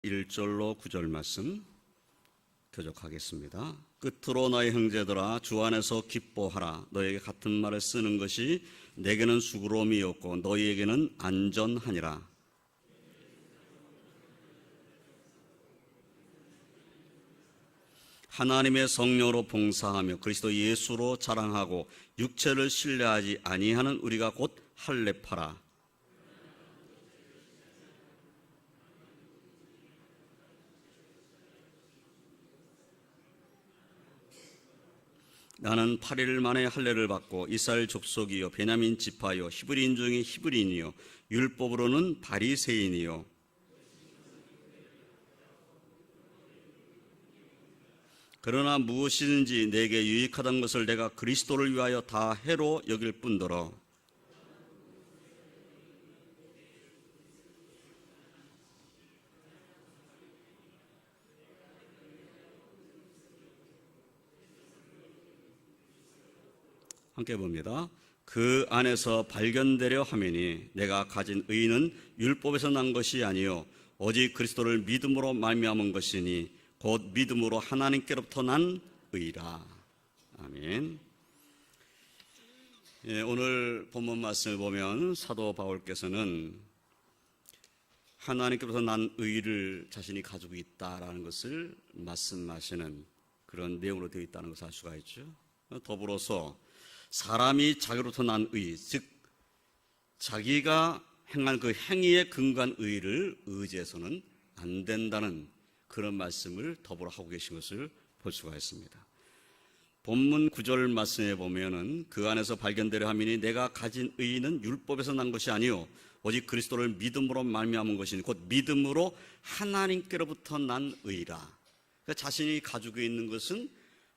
1절로 9절 말씀 교독하겠습니다. 끝으로 너희 형제들아 주 안에서 기뻐하라. 너희에게 같은 말을 쓰는 것이 내게는 수고로움이었고 너희에게는 안전하니라. 하나님의 성령으로 봉사하며 그리스도 예수로 자랑하고 육체를 신뢰하지 아니하는 우리가 곧 할례파라. 나는 8일 만에 할례를 받고 이스라엘 족속이요 베냐민 지파요 히브리인 중에 히브리인이요 율법으로는 바리새인이요 그러나 무엇이든지 내게 유익하던 것을 내가 그리스도를 위하여 다 해로 여길 뿐더러 함께 봅니다. 그 안에서 발견되려 하매니 내가 가진 의는 율법에서 난 것이 아니요 오직 그리스도를 믿음으로 말미암은 것이니 곧 믿음으로 하나님께로부터 난 의라. 아멘. 오늘 본문 말씀을 보면 사도 바울께서는 하나님께로부터 난 의를 자신이 가지고 있다라는 것을 말씀하시는 그런 내용으로 되어 있다는 것을 알 수가 있죠. 더불어서 사람이 자기로부터 난 의, 즉 자기가 행한 그 행위에 근거한 의를 의지해서는 안 된다는 그런 말씀을 더불어 하고 계신 것을 볼 수가 있습니다. 본문 9절 말씀에 보면은 그 안에서 발견되려 하미니 내가 가진 의는 율법에서 난 것이 아니요 오직 그리스도를 믿음으로 말미암은 것이니 곧 믿음으로 하나님께로부터 난 의라. 그러니까 자신이 가지고 있는 것은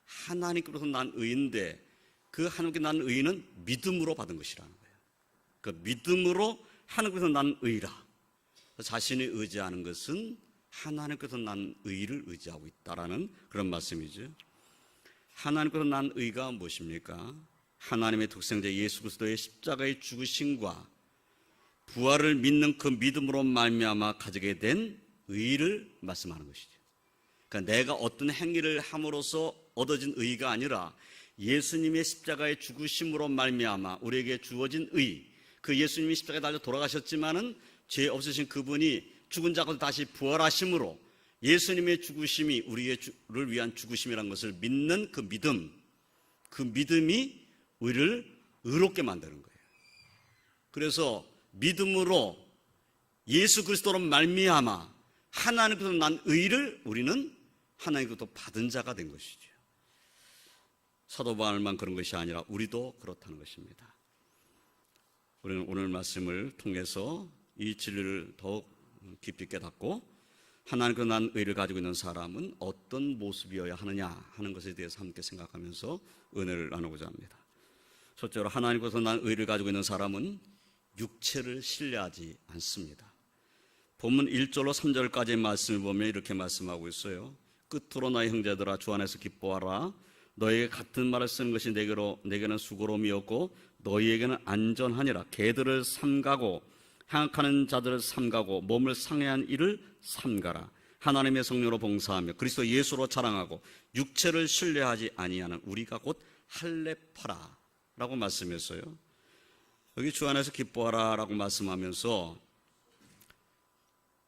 하나님께로부터 난 의인데 그 하나님께 난 의는 믿음으로 받은 것이라는 거예요. 그 믿음으로 하나님께서 난 의라. 자신이 의지하는 것은 하나님께서 난 의를 의지하고 있다라는 그런 말씀이죠. 하나님께서 난 의가 무엇입니까? 하나님의 독생자 예수 그리스도의 십자가의 죽으심과 부활을 믿는 그 믿음으로 말미암아 가지게 된 의를 말씀하는 것이죠. 그러니까 내가 어떤 행위를 함으로써 얻어진 의가 아니라 예수님의 십자가의 죽으심으로 말미암아 우리에게 주어진 의, 그 예수님이 십자가에 달려 돌아가셨지만은 죄 없으신 그분이 죽은 자 가운데 다시 부활하심으로 예수님의 죽으심이 우리를 위한 죽으심이라는 것을 믿는 그 믿음, 그 믿음이 우리를 의롭게 만드는 거예요. 그래서 믿음으로 예수 그리스도로 말미암아 하나님께서 난 의를 우리는 하나님께로부터 받은 자가 된 것이죠. 사도 바울만 그런 것이 아니라 우리도 그렇다는 것입니다. 우리는 오늘 말씀을 통해서 이 진리를 더욱 깊이 깨닫고 하나님께서 난 의를 가지고 있는 사람은 어떤 모습이어야 하느냐 하는 것에 대해서 함께 생각하면서 은혜를 나누고자 합니다. 첫째로 하나님께서 난 의를 가지고 있는 사람은 육체를 신뢰하지 않습니다. 본문 1절로 3절까지의 말씀을 보면 이렇게 말씀하고 있어요. 끝으로 나의 형제들아 주 안에서 기뻐하라. 너희에게 같은 말을 쓰는 것이 내게는 수고로움이었고 너희에게는 안전하니라. 개들을 삼가고 향악하는 자들을 삼가고 몸을 상해한 이를 삼가라. 하나님의 성령으로 봉사하며 그리스도 예수로 자랑하고 육체를 신뢰하지 아니하는 우리가 곧 할례파라 라고 말씀했어요. 여기 주 안에서 기뻐하라 라고 말씀하면서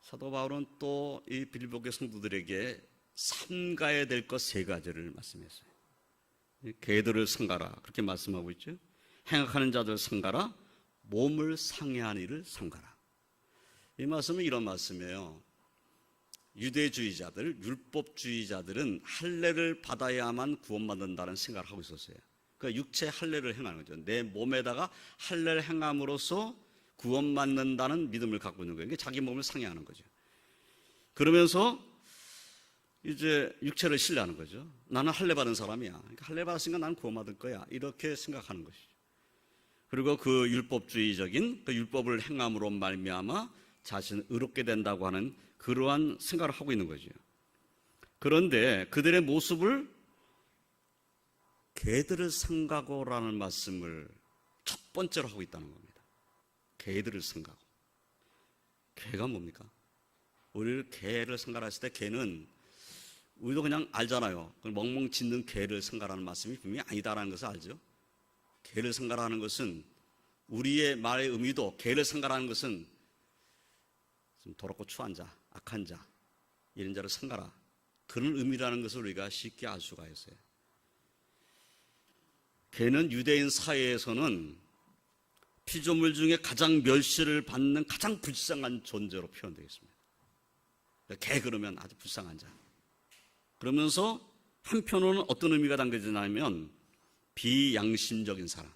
사도 바울은 또 이 빌립보교회 성도들에게 삼가야 될 것 세 가지를 말씀했어요. 개들을 삼가라 그렇게 말씀하고 있죠. 행악하는 자들 삼가라. 몸을 상해한 이를 삼가라. 이 말씀은 이런 말씀이에요. 유대주의자들, 율법주의자들은 할례를 받아야만 구원받는다는 생각을 하고 있었어요. 그러니까 육체 할례를 행하는 거죠. 내 몸에다가 할례를 행함으로써 구원받는다는 믿음을 갖고 있는 거예요. 자기 몸을 상해하는 거죠. 그러면서 이제 육체를 신뢰하는 거죠. 나는 할례 받은 사람이야. 그러니까 할례 받았으니까 나는 구원받을 거야. 이렇게 생각하는 것이죠. 그리고 그 율법주의적인 그 율법을 행함으로 말미암아 자신을 의롭게 된다고 하는 그러한 생각을 하고 있는 거죠. 그런데 그들의 모습을 개들을 삼가고라는 말씀을 첫 번째로 하고 있다는 겁니다. 개들을 삼가고. 개가 뭡니까? 우리를 개를 생각했을 때 개는 우리도 그냥 알잖아요. 멍멍 짖는 개를 생각하는 말씀이 분명히 아니다라는 것을 알죠. 개를 생각하는 것은 우리의 말의 의미도 개를 생각하는 것은 좀 더럽고 추한 자, 악한 자 이런 자를 생각하라 그런 의미라는 것을 우리가 쉽게 알 수가 있어요. 개는 유대인 사회에서는 피조물 중에 가장 멸시를 받는 가장 불쌍한 존재로 표현되어 있습니다. 개 그러면 아주 불쌍한 자. 그러면서 한편으로는 어떤 의미가 담겨지냐면 비양심적인 사람,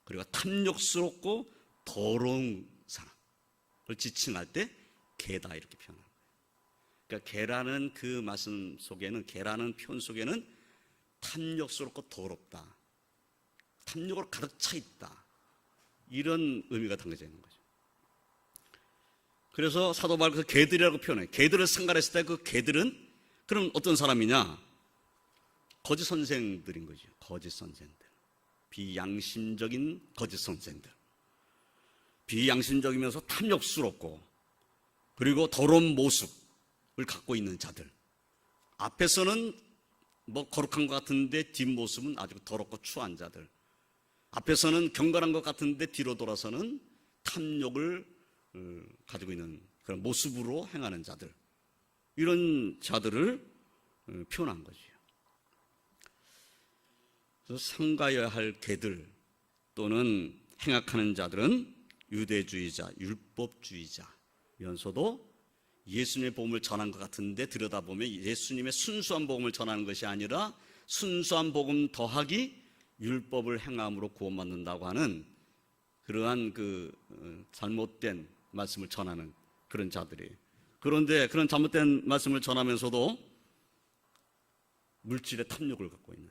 그리고 탐욕스럽고 더러운 사람을 지칭할 때 개다 이렇게 표현합니다. 그러니까 개라는 그 말씀 속에는, 개라는 표현 속에는 탐욕스럽고 더럽다, 탐욕으로 가득 차 있다, 이런 의미가 담겨져 있는 거죠. 그래서 사도 바울은 그 개들이라고 표현해요. 개들을 생각했을 때 그 개들은 그럼 어떤 사람이냐? 거짓 선생들인 거죠. 거짓 선생들. 비양심적인 거짓 선생들. 비양심적이면서 탐욕스럽고 그리고 더러운 모습을 갖고 있는 자들. 앞에서는 뭐 거룩한 것 같은데 뒷모습은 아주 더럽고 추한 자들. 앞에서는 경건한 것 같은데 뒤로 돌아서는 탐욕을 가지고 있는 그런 모습으로 행하는 자들. 이런 자들을 표현한 거죠. 그래서 상가해야 할 개들 또는 행악하는 자들은 유대주의자, 율법주의자면서도 예수님의 복음을 전한 것 같은데 들여다보면 예수님의 순수한 복음을 전하는 것이 아니라 순수한 복음 더하기 율법을 행함으로 구원받는다고 하는 그러한 잘못된 말씀을 전하는 그런 자들이에요. 그런데 그런 잘못된 말씀을 전하면서도 물질의 탐욕을 갖고 있는,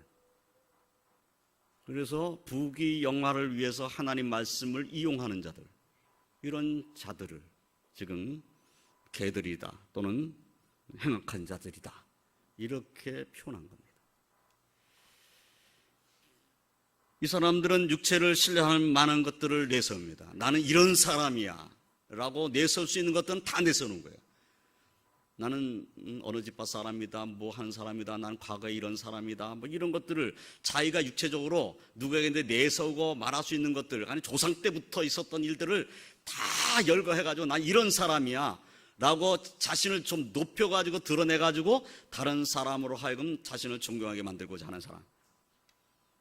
그래서 부귀영화를 위해서 하나님 말씀을 이용하는 자들, 이런 자들을 지금 개들이다 또는 행악한 자들이다 이렇게 표현한 겁니다. 이 사람들은 육체를 신뢰할 만한 것들을 내세웁니다. 나는 이런 사람이야 라고 내세울 수 있는 것들은 다 내세우는 거예요. 나는 어느 집파 사람이다, 뭐 하는 사람이다, 나는 과거에 이런 사람이다, 뭐 이런 것들을 자기가 육체적으로 누구에게 내세우고 말할 수 있는 것들, 아니 조상 때부터 있었던 일들을 다 열거해가지고 난 이런 사람이야 라고 자신을 좀 높여가지고 드러내가지고 다른 사람으로 하여금 자신을 존경하게 만들고자 하는 사람.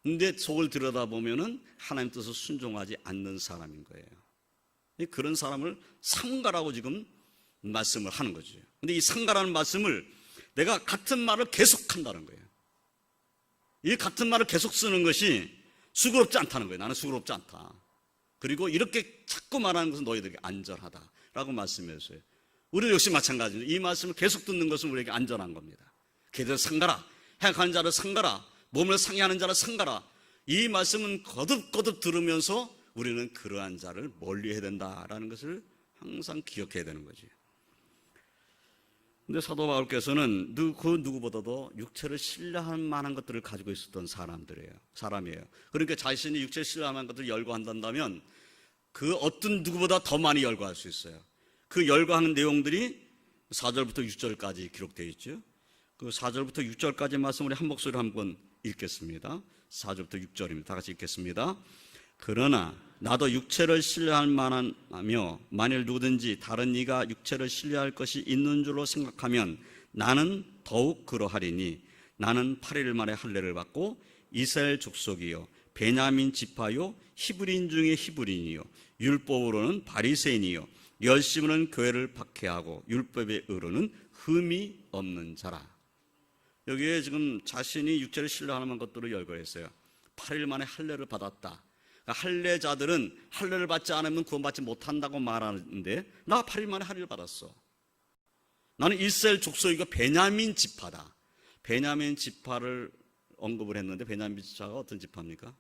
근데 속을 들여다보면은 하나님 뜻을 순종하지 않는 사람인 거예요. 그런 사람을 상가라고 지금 말씀을 하는 거죠. 근데 이 상가라는 말씀을 내가 같은 말을 계속한다는 거예요. 이 같은 말을 계속 쓰는 것이 수고롭지 않다는 거예요. 나는 수고롭지 않다. 그리고 이렇게 자꾸 말하는 것은 너희들에게 안전하다라고 말씀했어요. 우리도 역시 마찬가지입니다. 이 말씀을 계속 듣는 것은 우리에게 안전한 겁니다. 걔들 상가라, 행악하는 자를 상가라, 몸을 상해하는 자를 상가라. 이 말씀은 거듭거듭 들으면서 우리는 그러한 자를 멀리해야 된다라는 것을 항상 기억해야 되는 거지. 근데 사도 바울께서는 그 누구보다도 육체를 신뢰할 만한 것들을 가지고 있었던 사람이에요. 그러니까 자신이 육체를 신뢰할 만한 것들을 열거한다면 그 어떤 누구보다 더 많이 열거할 수 있어요. 그 열거하는 내용들이 4절부터 6절까지 기록되어 있죠. 그 4절부터 6절까지 말씀 우리 한 목소리로 한번 읽겠습니다. 4절부터 6절입니다. 다 같이 읽겠습니다. 그러나 나도 육체를 신뢰할 만하며 만일 누구든지 다른 이가 육체를 신뢰할 것이 있는 줄로 생각하면 나는 더욱 그러하리니 나는 8일 만에 할례를 받고 이스라엘 족속이요 베냐민 지파요 히브리인 중에 히브리인이요 율법으로는 바리새인이요 열심으로는 교회를 박해하고 율법의 의로는 흠이 없는 자라. 여기에 지금 자신이 육체를 신뢰하는 것들을 열거했어요. 8일 만에 할례를 받았다. 할례자들은 할례를 받지 않으면 구원받지 못한다고 말하는데 나 8일 만에 할례를 받았어. 나는 이스라엘 족속이고 베냐민 지파다. 베냐민 지파를 언급을 했는데 베냐민 지파가 어떤 지파입니까?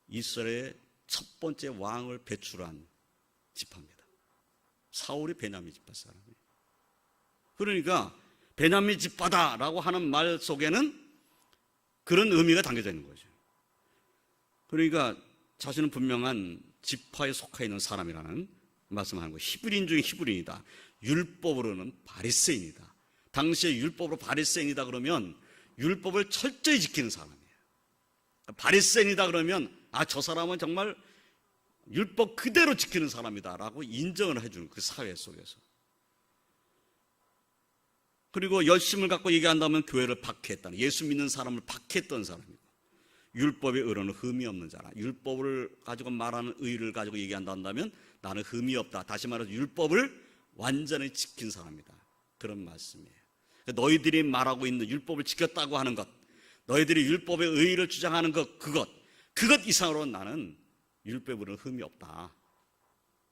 이스라엘의 첫 번째 왕을 배출한 지파입니다. 사울이 베냐민 지파 사람이에요. 그러니까 베냐민 지파다라고 하는 말 속에는 그런 의미가 담겨져 있는 거죠. 그러니까 자신은 분명한 지파에 속해 있는 사람이라는 말씀을 하는 거예요. 히브리인 중에 히브리인이다. 율법으로는 바리새인이다. 당시에 율법으로 바리새인이다 그러면 율법을 철저히 지키는 사람이에요. 바리새인이다 그러면 저 사람은 정말 율법 그대로 지키는 사람이다라고 인정을 해주는 그 사회 속에서. 그리고 열심을 갖고 얘기한다면 교회를 박해했다는, 예수 믿는 사람을 박해했던 사람이고, 율법의 의로는 흠이 없는 자라. 율법을 가지고 말하는 의를 가지고 얘기한다면 나는 흠이 없다. 다시 말해서 율법을 완전히 지킨 사람이다. 그런 말씀이에요. 너희들이 말하고 있는 율법을 지켰다고 하는 것, 너희들이 율법의 의의를 주장하는 것, 그것 이상으로 나는 율법으로는 흠이 없다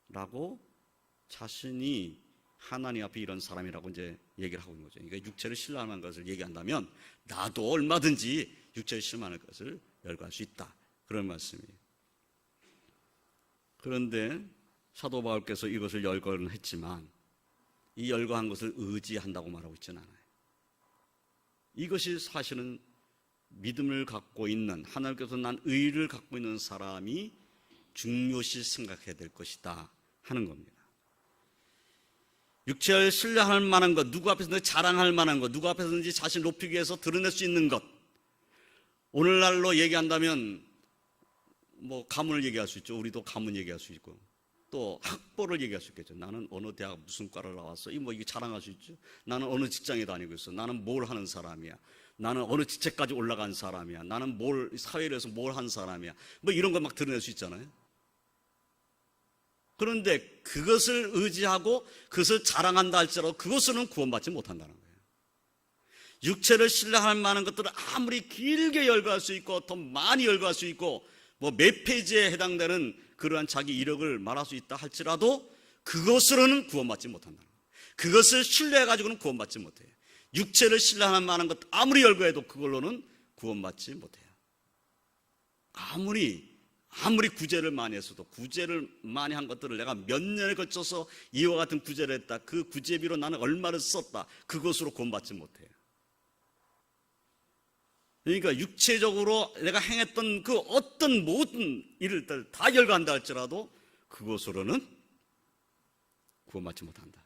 라고 자신이 하나님 앞에 이런 사람이라고 이제 얘기를 하고 있는 거죠. 그러니까 육체를 신뢰하는 것을 얘기한다면 나도 얼마든지 육체를 신뢰하는 것을 열거할 수 있다, 그런 말씀이에요. 그런데 사도 바울께서 이것을 열거는 했지만 이 열거한 것을 의지한다고 말하고 있지는 않아요. 이것이 사실은 믿음을 갖고 있는, 하나님께서 난 의를 갖고 있는 사람이 중요시 생각해야 될 것이다 하는 겁니다. 육체를 신뢰할 만한 것, 누구 앞에서든지 자랑할 만한 것, 누구 앞에서든지 자신을 높이기 위해서 드러낼 수 있는 것, 오늘날로 얘기한다면 가문을 얘기할 수 있죠. 우리도 가문 얘기할 수 있고, 또 학벌을 얘기할 수 있겠죠. 나는 어느 대학 무슨 과를 나왔어, 이게 자랑할 수 있죠. 나는 어느 직장에 다니고 있어, 나는 뭘 하는 사람이야, 나는 어느 지체까지 올라간 사람이야, 나는 사회에서 뭘 한 사람이야, 이런 거 막 드러낼 수 있잖아요. 그런데 그것을 의지하고 그것을 자랑한다 할지라도 그것으로는 구원받지 못한다는 거예요. 육체를 신뢰할 만한 것들을 아무리 길게 열거할 수 있고 더 많이 열거할 수 있고 몇 페이지에 해당되는 그러한 자기 이력을 말할 수 있다 할지라도 그것으로는 구원받지 못한다는 거예요. 그것을 신뢰해가지고는 구원받지 못해요. 육체를 신뢰할 만한 것 아무리 열거해도 그걸로는 구원받지 못해요. 아무리 구제를 많이 했어도, 구제를 많이 한 것들을 내가 몇 년에 걸쳐서 이와 같은 구제를 했다, 그 구제비로 나는 얼마를 썼다, 그것으로 구원받지 못해요. 그러니까 육체적으로 내가 행했던 그 어떤 모든 일을 다 열거한다 할지라도 그것으로는 구원받지 못한다.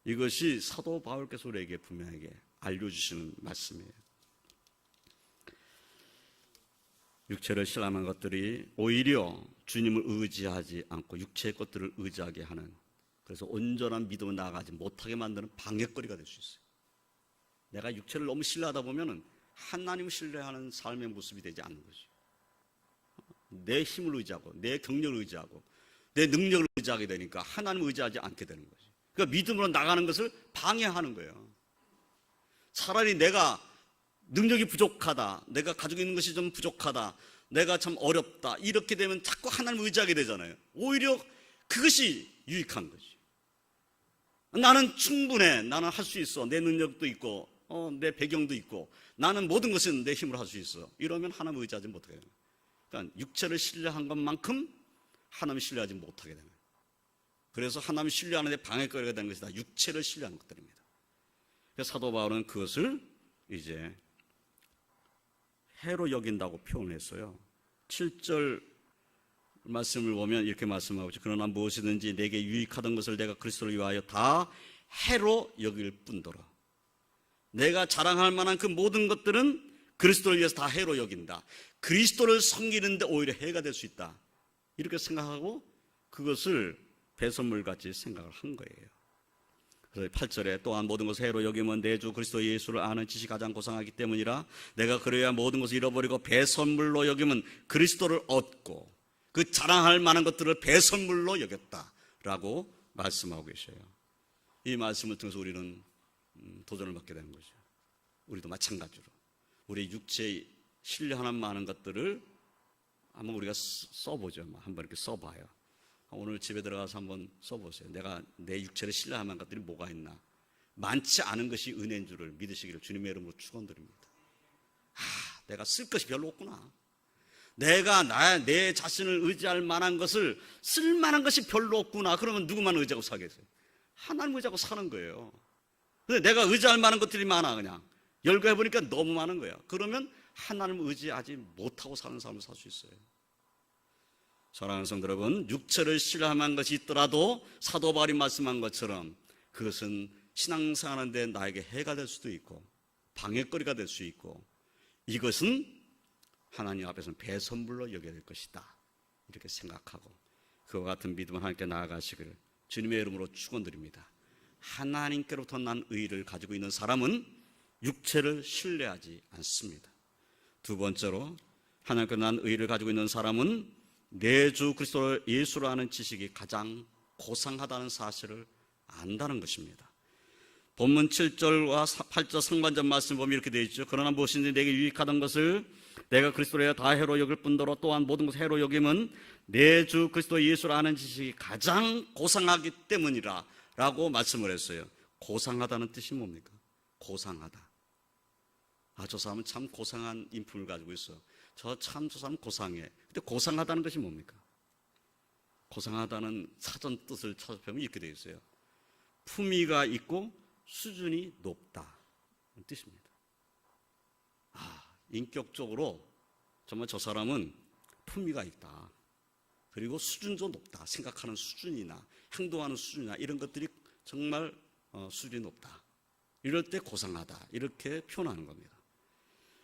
이것이 사도 바울께서 우리에게 분명하게 알려주시는 말씀이에요. 육체를 신뢰하는 것들이 오히려 주님을 의지하지 않고 육체의 것들을 의지하게 하는, 그래서 온전한 믿음을 나아가지 못하게 만드는 방해거리가 될 수 있어요. 내가 육체를 너무 신뢰하다 보면 하나님을 신뢰하는 삶의 모습이 되지 않는 거죠. 내 힘을 의지하고 내 경력을 의지하고 내 능력을 의지하게 되니까 하나님을 의지하지 않게 되는 거죠. 그러니까 믿음으로 나가는 것을 방해하는 거예요. 차라리 내가 능력이 부족하다, 내가 가지고 있는 것이 좀 부족하다, 내가 참 어렵다, 이렇게 되면 자꾸 하나님을 의지하게 되잖아요. 오히려 그것이 유익한 거지. 나는 충분해, 나는 할 수 있어, 내 능력도 있고 내 배경도 있고 나는 모든 것은 내 힘으로 할 수 있어, 이러면 하나님을 의지하지 못하게 돼요. 그러니까 육체를 신뢰한 것만큼 하나님을 신뢰하지 못하게 되는 거예요. 그래서 하나님을 신뢰하는 데 방해거리가 되는 것이다, 육체를 신뢰하는 것들입니다. 그래서 사도 바울은 그것을 이제 해로 여긴다고 표현했어요. 7절 말씀을 보면 이렇게 말씀하고 있죠. 그러나 무엇이든지 내게 유익하던 것을 내가 그리스도를 위하여 다 해로 여길 뿐더러, 내가 자랑할 만한 그 모든 것들은 그리스도를 위해서 다 해로 여긴다, 그리스도를 섬기는데 오히려 해가 될 수 있다, 이렇게 생각하고 그것을 배선물같이 생각을 한 거예요. 그래서 8절에 또한 모든 것을 해로 여기면 내 주 그리스도 예수를 아는 지식이 가장 고상하기 때문이라, 내가 그래야 모든 것을 잃어버리고 배선물로 여기면 그리스도를 얻고 그 자랑할 만한 것들을 배선물로 여겼다라고 말씀하고 계셔요. 이 말씀을 통해서 우리는 도전을 받게 되는 거죠. 우리도 마찬가지로 우리 육체에 신뢰하는 많은 것들을 한번 우리가 써보죠. 한번 이렇게 써봐요. 오늘 집에 들어가서 한번 써보세요. 내가 내 육체를 신뢰할 만한 것들이 뭐가 있나. 많지 않은 것이 은혜인 줄을 믿으시기를 주님의 이름으로 축원드립니다. 내가 쓸 것이 별로 없구나. 내가 내 자신을 의지할 만한 것을 쓸 만한 것이 별로 없구나. 그러면 누구만 의지하고 사겠어요? 하나님 의지하고 사는 거예요. 근데 내가 의지할 만한 것들이 많아. 그냥 열거해보니까 너무 많은 거야. 그러면 하나님을 의지하지 못하고 사는 삶을 살 수 있어요. 사랑하는 성도 여러분, 육체를 신뢰한 것이 있더라도 사도 바울이 말씀한 것처럼 그것은 신앙생활하는데 나에게 해가 될 수도 있고 방해거리가 될 수 있고, 이것은 하나님 앞에서는 배선물로 여겨야 될 것이다, 이렇게 생각하고 그와 같은 믿음을 하나님께 나아가시기를 주님의 이름으로 축원드립니다. 하나님께로부터 난 의를 가지고 있는 사람은 육체를 신뢰하지 않습니다. 두 번째로, 하나님께 난 의를 가지고 있는 사람은 내 주 그리스도 예수를 아는 지식이 가장 고상하다는 사실을 안다는 것입니다. 본문 7절과 8절 상반절 말씀 보면 이렇게 되어 있죠. 그러나 무엇인지 내게 유익하던 것을 내가 그리스도를 다 해로 여길 뿐더러 또한 모든 것을 해로 여김은 내 주 그리스도 예수를 아는 지식이 가장 고상하기 때문이라 라고 말씀을 했어요. 고상하다는 뜻이 뭡니까? 고상하다. 저 사람은 참 고상한 인품을 가지고 있어. 저 사람 고상해. 근데 고상하다는 것이 뭡니까? 고상하다는 사전 뜻을 찾아보면 이렇게 되어 있어요. 품위가 있고 수준이 높다, 뜻입니다. 인격적으로 정말 저 사람은 품위가 있다, 그리고 수준도 높다, 생각하는 수준이나 행동하는 수준이나 이런 것들이 정말 수준이 높다, 이럴 때 고상하다, 이렇게 표현하는 겁니다.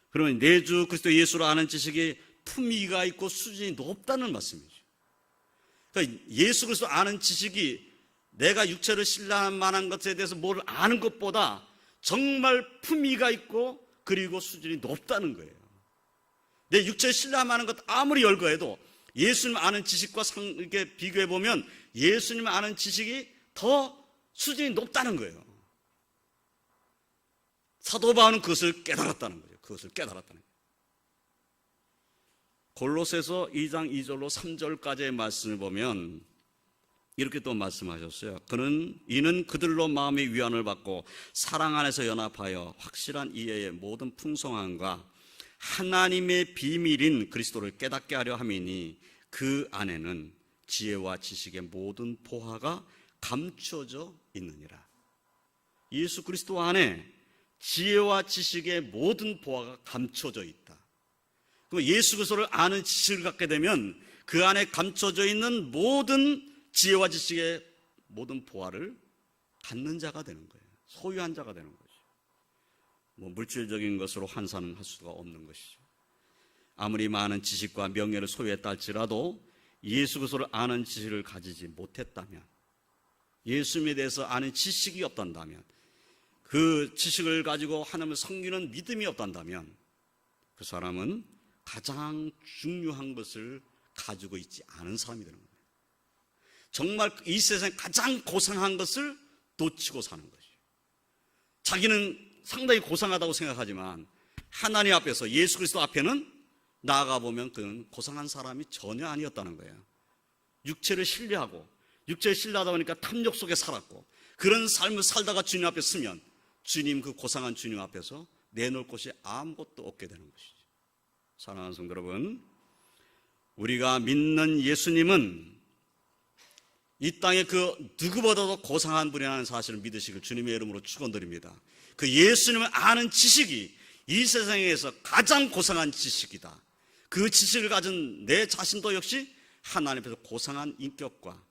그러면 내 주 그리스도 예수를 아는 지식이 품위가 있고 수준이 높다는 말씀이죠. 그러니까 예수 그리스도 아는 지식이 내가 육체를 신뢰할 만한 것에 대해서 뭘 아는 것보다 정말 품위가 있고 그리고 수준이 높다는 거예요. 내 육체를 신뢰할 만한 것 아무리 열거해도 예수님 아는 지식과 이렇게 비교해보면 예수님 아는 지식이 더 수준이 높다는 거예요. 사도 바울은 그것을 깨달았다는 거죠. 그것을 깨달았다는 거예요. 골로새서 2장 2절로 3절까지의 말씀을 보면 이렇게 또 말씀하셨어요. 이는 그들로 마음의 위안을 받고 사랑 안에서 연합하여 확실한 이해의 모든 풍성함과 하나님의 비밀인 그리스도를 깨닫게 하려 함이니 그 안에는 지혜와 지식의 모든 보화가 감추어져 있느니라. 예수 그리스도 안에 지혜와 지식의 모든 보화가 감춰져 있다. 그럼 예수 그리스도를 아는 지식을 갖게 되면 그 안에 감춰져 있는 모든 지혜와 지식의 모든 보화를 갖는 자가 되는 거예요. 소유한 자가 되는 거죠. 물질적인 것으로 환산을 할 수가 없는 것이죠. 아무리 많은 지식과 명예를 소유했다 할지라도 예수 그리스도를 아는 지식을 가지지 못했다면, 예수님에 대해서 아는 지식이 없단다면, 그 지식을 가지고 하나님을 섬기는 믿음이 없단다면 그 사람은 가장 중요한 것을 가지고 있지 않은 사람이 되는 겁니다. 정말 이 세상에 가장 고상한 것을 놓치고 사는 것이죠. 자기는 상당히 고상하다고 생각하지만 하나님 앞에서, 예수 그리스도 앞에는 나아가 보면 그는 고상한 사람이 전혀 아니었다는 거예요. 육체를 신뢰하고, 육체를 신뢰하다 보니까 탐욕 속에 살았고, 그런 삶을 살다가 주님 앞에 서면 주님, 그 고상한 주님 앞에서 내놓을 곳이 아무것도 없게 되는 것이죠. 사랑하는 성도 여러분, 우리가 믿는 예수님은 이 땅에 그 누구보다도 고상한 분이라는 사실을 믿으시길 주님의 이름으로 축원드립니다. 그 예수님을 아는 지식이 이 세상에서 가장 고상한 지식이다. 그 지식을 가진 내 자신도 역시 하나님 앞에서 고상한 인격과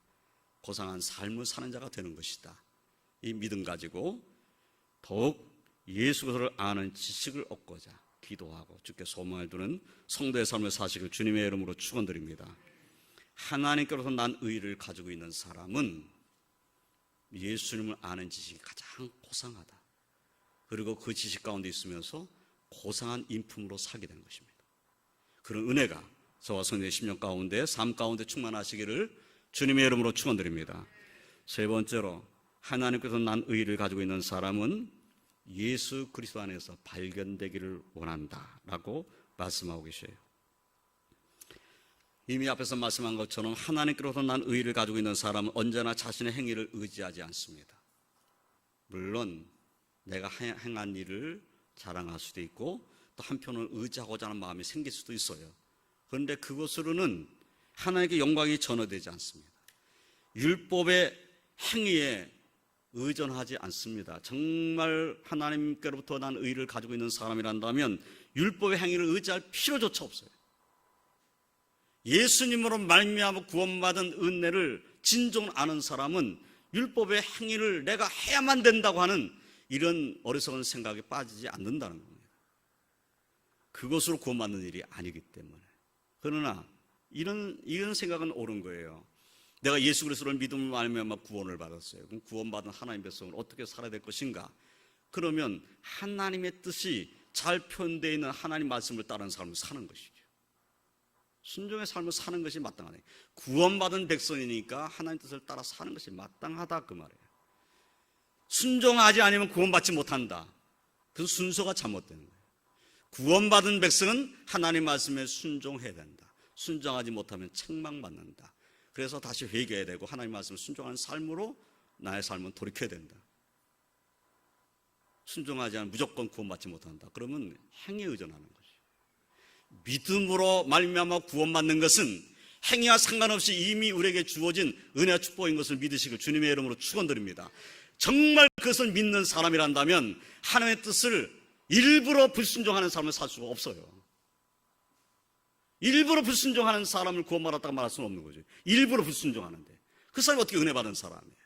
고상한 삶을 사는 자가 되는 것이다. 이 믿음 가지고 더욱 예수 그리스도를 아는 지식을 얻고자 기도하고 주께 소망을 두는 성도의 삶을 사시길 주님의 이름으로 축원드립니다. 하나님께로부터 난 의를 가지고 있는 사람은 예수님을 아는 지식이 가장 고상하다. 그리고 그 지식 가운데 있으면서 고상한 인품으로 살게 되는 것입니다. 그런 은혜가 저와 성도의 심령 가운데, 삶 가운데 충만하시기를 주님의 이름으로 축원드립니다. 세 번째로, 하나님께서 난 의를 가지고 있는 사람은 예수 그리스도 안에서 발견되기를 원한다라고 말씀하고 계셔요. 이미 앞에서 말씀한 것처럼 하나님께로부터 난 의를 가지고 있는 사람은 언제나 자신의 행위를 의지하지 않습니다. 물론 내가 행한 일을 자랑할 수도 있고 또 한편으로는 의지하고자 하는 마음이 생길 수도 있어요. 그런데 그것으로는 하나님께 영광이 전혀되지 않습니다. 율법의 행위에 의존하지 않습니다. 정말 하나님께로부터 난 의를 가지고 있는 사람이란다면 율법의 행위를 의지할 필요조차 없어요. 예수님으로 말미암아 구원받은 은혜를 진정 아는 사람은 율법의 행위를 내가 해야만 된다고 하는 이런 어리석은 생각에 빠지지 않는다는 겁니다. 그것으로 구원받는 일이 아니기 때문에. 그러나 이런 생각은 옳은 거예요. 내가 예수 그리스도를 믿음을 말미암아 구원을 받았어요. 그럼 구원받은 하나님의 백성은 어떻게 살아야 될 것인가? 그러면 하나님의 뜻이 잘 표현되어 있는 하나님 말씀을 따르는 삶을 사는 것이죠. 순종의 삶을 사는 것이 마땅하다. 구원받은 백성이니까 하나님 뜻을 따라 사는 것이 마땅하다 그 말이에요. 순종하지 않으면 구원받지 못한다. 그 순서가 잘못되는 거예요. 구원받은 백성은 하나님 말씀에 순종해야 된다. 순종하지 못하면 책망받는다. 그래서 다시 회개해야 되고 하나님 말씀을 순종하는 삶으로 나의 삶은 돌이켜야 된다. 순종하지 않으면 무조건 구원받지 못한다. 그러면 행위에 의존하는 거죠. 믿음으로 말미암아 구원받는 것은 행위와 상관없이 이미 우리에게 주어진 은혜와 축복인 것을 믿으시길 주님의 이름으로 축원드립니다. 정말 그것을 믿는 사람이란다면 하나님의 뜻을 일부러 불순종하는 삶을 살 수가 없어요. 일부러 불순종하는 사람을 구원받았다고 말할 수는 없는 거죠. 일부러 불순종하는데 그 사람이 어떻게 은혜 받은 사람이에요?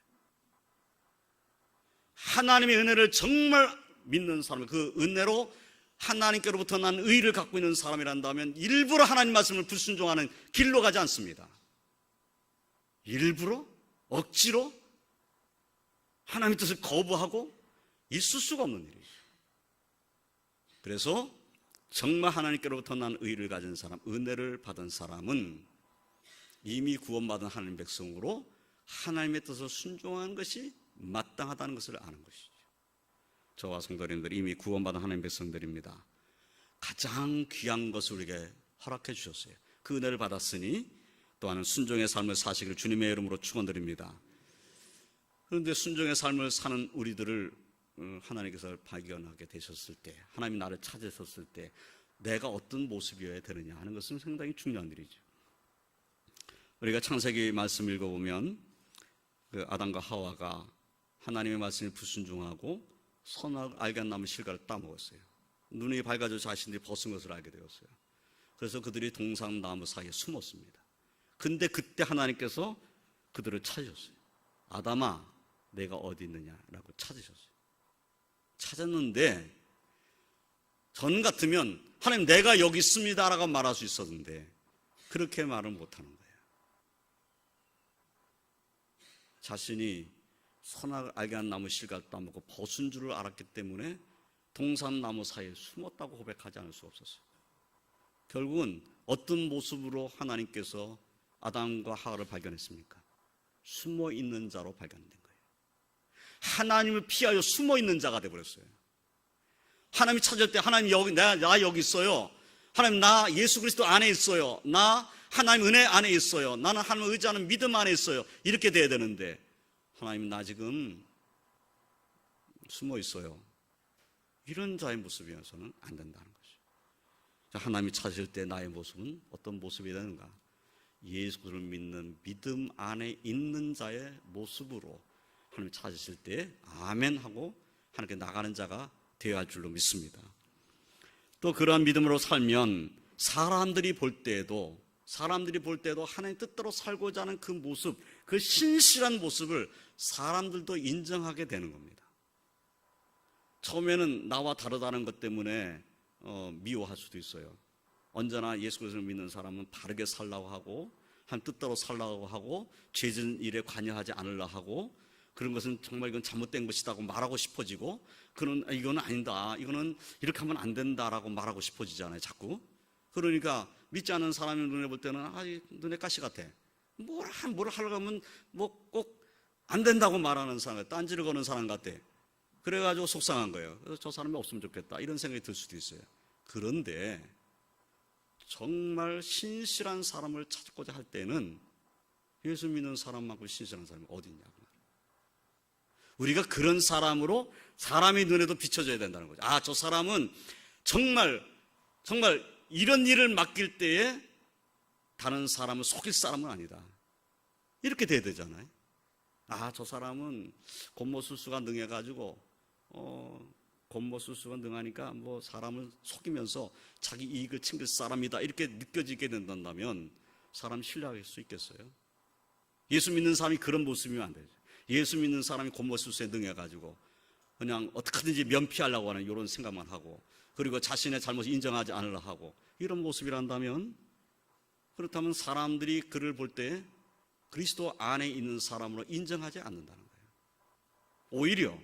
하나님의 은혜를 정말 믿는 사람, 그 은혜로 하나님께로부터 난 의의를 갖고 있는 사람이란다면 일부러 하나님 말씀을 불순종하는 길로 가지 않습니다. 일부러 억지로 하나님의 뜻을 거부하고 있을 수가 없는 일이죠. 그래서 정말 하나님께로부터 난 의의를 가진 사람, 은혜를 받은 사람은 이미 구원받은 하나님 백성으로 하나님의 뜻을 순종한 것이 마땅하다는 것을 아는 것이죠. 저와 성도님들 이미 구원받은 하나님 백성들입니다. 가장 귀한 것을 우리에게 허락해 주셨어요. 그 은혜를 받았으니 또한 순종의 삶을 사시기를 주님의 이름으로 축원드립니다. 그런데 순종의 삶을 사는 우리들을 하나님께서 발견하게 되셨을 때, 하나님이 나를 찾으셨을 때 내가 어떤 모습이어야 되느냐 하는 것은 상당히 중요한 일이죠. 우리가 창세기 말씀 읽어보면 그 아담과 하와가 하나님의 말씀을 불순종하고 선악을 알게 한 나무 실과를 따먹었어요. 눈이 밝아져 자신들이 벗은 것을 알게 되었어요. 그래서 그들이 동산나무 사이에 숨었습니다. 근데 그때 하나님께서 그들을 찾으셨어요. 아담아, 내가 어디 있느냐라고 찾으셨어요. 찾았는데 전 같으면 하나님 내가 여기 있습니다라고 말할 수 있었는데 그렇게 말을 못하는 거예요. 자신이 선악을 알게 한 나무 실과를 따먹고 벗은 줄을 알았기 때문에 동산나무 사이에 숨었다고 고백하지 않을 수 없었어요. 결국은 어떤 모습으로 하나님께서 아담과 하와를 발견했습니까? 숨어 있는 자로 발견된 거예요. 하나님을 피하여 숨어 있는 자가 되어버렸어요. 하나님이 찾을 때 하나님 여기 나 여기 있어요. 하나님 나 예수 그리스도 안에 있어요. 나 하나님 은혜 안에 있어요. 나는 하나님을 의지하는 믿음 안에 있어요. 이렇게 돼야 되는데 하나님 나 지금 숨어 있어요. 이런 자의 모습이어서는 안 된다는 거죠. 하나님이 찾을 때 나의 모습은 어떤 모습이 되는가? 예수를 믿는 믿음 안에 있는 자의 모습으로 하나님 찾으실 때 아멘 하고 하나님께 나가는 자가 되어야 할 줄로 믿습니다. 또 그러한 믿음으로 살면 사람들이 볼 때에도 하나님 뜻대로 살고자 하는 그 모습, 그 신실한 모습을 사람들도 인정하게 되는 겁니다. 처음에는 나와 다르다는 것 때문에 미워할 수도 있어요. 언제나 예수 그리스도를 믿는 사람은 바르게 살라고 하고 한 뜻대로 살라고 하고 죄진 일에 관여하지 않으려 하고 그런 것은 정말 이건 잘못된 것이라고 말하고 싶어지고 이거는 아니다. 이거는 이렇게 하면 안 된다라고 말하고 싶어지잖아요. 자꾸. 그러니까 믿지 않는 사람의 눈에 볼 때는 눈에 가시 같아. 뭘 하려고 하면 뭐 꼭 안 된다고 말하는 사람, 딴지를 거는 사람 같아. 그래가지고 속상한 거예요. 그래서 저 사람이 없으면 좋겠다 이런 생각이 들 수도 있어요. 그런데 정말 신실한 사람을 찾고자 할 때는 예수 믿는 사람만큼 신실한 사람이 어디 있냐고. 우리가 그런 사람으로 사람의 눈에도 비춰져야 된다는 거죠. 저 사람은 정말 이런 일을 맡길 때에 다른 사람을 속일 사람은 아니다. 이렇게 돼야 되잖아요. 저 사람은 곤모술수가 능해가지고 곤모술수가 능하니까 사람을 속이면서 자기 이익을 챙길 사람이다 이렇게 느껴지게 된다면 사람 신뢰할 수 있겠어요? 예수 믿는 사람이 그런 모습이면 안 되죠. 예수 믿는 사람이 곤모술수에 능해가지고 그냥 어떻게든지 면피하려고 하는 이런 생각만 하고, 그리고 자신의 잘못을 인정하지 않으려 하고, 이런 모습이란다면, 그렇다면 사람들이 그를 볼 때 그리스도 안에 있는 사람으로 인정하지 않는다는 거예요. 오히려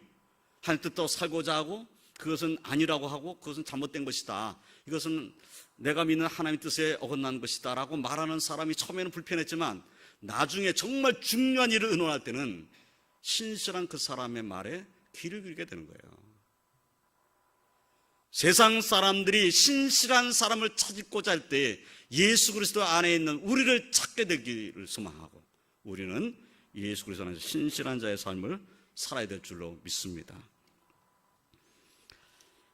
하나님 뜻대로 살고자 하고, 그것은 아니라고 하고, 그것은 잘못된 것이다, 이것은 내가 믿는 하나님의 뜻에 어긋난 것이다 라고 말하는 사람이 처음에는 불편했지만, 나중에 정말 중요한 일을 의논할 때는 신실한 그 사람의 말에 귀를 기울이게 되는 거예요. 세상 사람들이 신실한 사람을 찾고자 할 때 예수 그리스도 안에 있는 우리를 찾게 되기를 소망하고, 우리는 예수 그리스도 안에서 신실한 자의 삶을 살아야 될 줄로 믿습니다.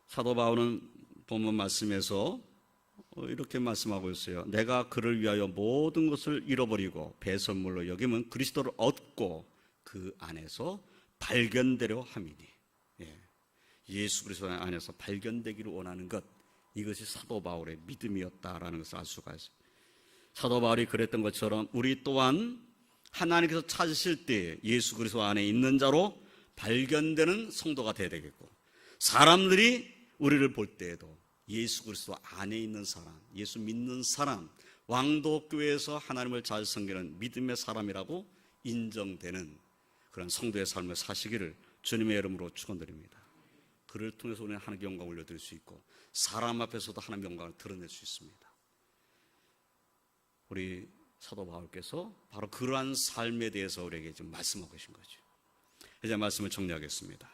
사도 바울은 본문 말씀에서 이렇게 말씀하고 있어요. 내가 그를 위하여 모든 것을 잃어버리고 배설물로 여기면 그리스도를 얻고 그 안에서 발견되려 함이니. 예수 그리스도 안에서 발견되기를 원하는 것, 이것이 사도 바울의 믿음이었다라는 것을 알 수가 있어요. 사도 바울이 그랬던 것처럼 우리 또한 하나님께서 찾으실 때 예수 그리스도 안에 있는 자로 발견되는 성도가 되어야 되겠고, 사람들이 우리를 볼 때에도 예수 그리스도 안에 있는 사람, 예수 믿는 사람, 왕도교회에서 하나님을 잘 섬기는 믿음의 사람이라고 인정되는 그런 성도의 삶을 사시기를 주님의 이름으로 축원드립니다. 그를 통해서 우리는 하나님께 영광을 올려드릴 수 있고, 사람 앞에서도 하나님의 영광을 드러낼 수 있습니다. 우리 사도 바울께서 바로 그러한 삶에 대해서 우리에게 지금 말씀하고 계신 거죠. 이제 말씀을 정리하겠습니다.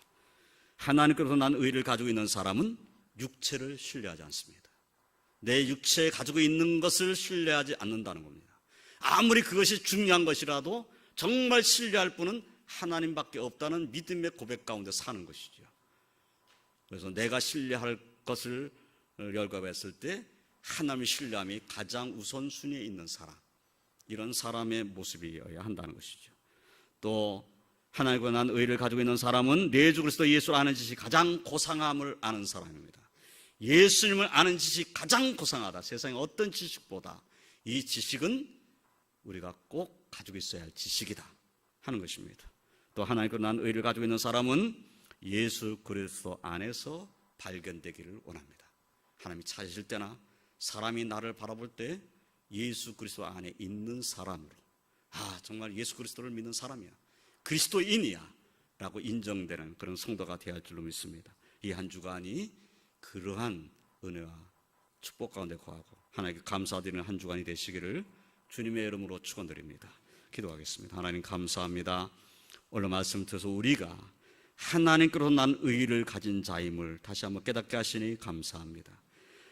하나님께로서 난 의를 가지고 있는 사람은 육체를 신뢰하지 않습니다. 내 육체에 가지고 있는 것을 신뢰하지 않는다는 겁니다. 아무리 그것이 중요한 것이라도 정말 신뢰할 분은 하나님밖에 없다는 믿음의 고백 가운데 사는 것이죠. 그래서 내가 신뢰할 것을 열거했을 때 하나님의 신뢰함이 가장 우선순위에 있는 사람, 이런 사람의 모습이어야 한다는 것이죠. 또 하나님과 난 의를 가지고 있는 사람은 내 주 그리스도 예수를 아는 지식이 가장 고상함을 아는 사람입니다. 예수님을 아는 지식이 가장 고상하다. 세상의 어떤 지식보다 이 지식은 우리가 꼭 가지고 있어야 할 지식이다 하는 것입니다. 또 하나님과 난 의를 가지고 있는 사람은 예수 그리스도 안에서 발견되기를 원합니다. 하나님이 찾으실 때나 사람이 나를 바라볼 때 예수 그리스도 안에 있는 사람으로, 정말 예수 그리스도를 믿는 사람이야, 그리스도인이야 라고 인정되는 그런 성도가 되어야 할 줄로 믿습니다. 이 한 주간이 그러한 은혜와 축복 가운데 거하고 하나님께 감사드리는 한 주간이 되시기를 주님의 이름으로 축원드립니다. 기도하겠습니다. 하나님 감사합니다. 오늘 말씀 들어서 우리가 하나님께로 난 의를 가진 자임을 다시 한번 깨닫게 하시니 감사합니다.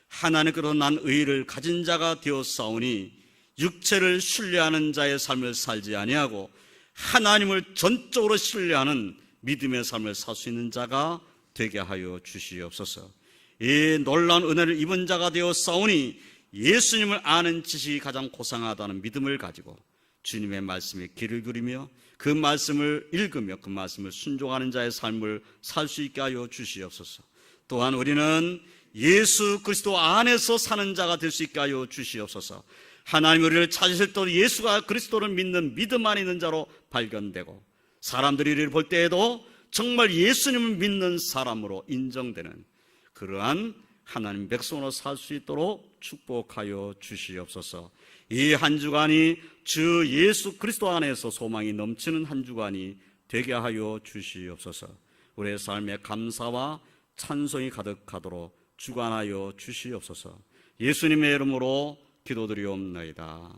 하나님께로 난 의를 가진 자가 되었사오니 육체를 신뢰하는 자의 삶을 살지 아니하고 하나님을 전적으로 신뢰하는 믿음의 삶을 살 수 있는 자가 되게 하여 주시옵소서. 이 놀라운 은혜를 입은 자가 되었사오니 예수님을 아는 지식이 가장 고상하다는 믿음을 가지고 주님의 말씀에 귀를 기울이며 그 말씀을 읽으며 그 말씀을 순종하는 자의 삶을 살 수 있게 하여 주시옵소서. 또한 우리는 예수 그리스도 안에서 사는 자가 될 수 있게 하여 주시옵소서. 하나님 우리를 찾으실 때 예수가 그리스도를 믿는 믿음 안에 있는 자로 발견되고, 사람들이 우리를 볼 때에도 정말 예수님을 믿는 사람으로 인정되는 그러한 하나님 백성으로 살 수 있도록 축복하여 주시옵소서. 이 한 주간이 주 예수 그리스도 안에서 소망이 넘치는 한 주간이 되게 하여 주시옵소서. 우리의 삶에 감사와 찬송이 가득하도록 주관하여 주시옵소서. 예수님의 이름으로 기도드리옵나이다.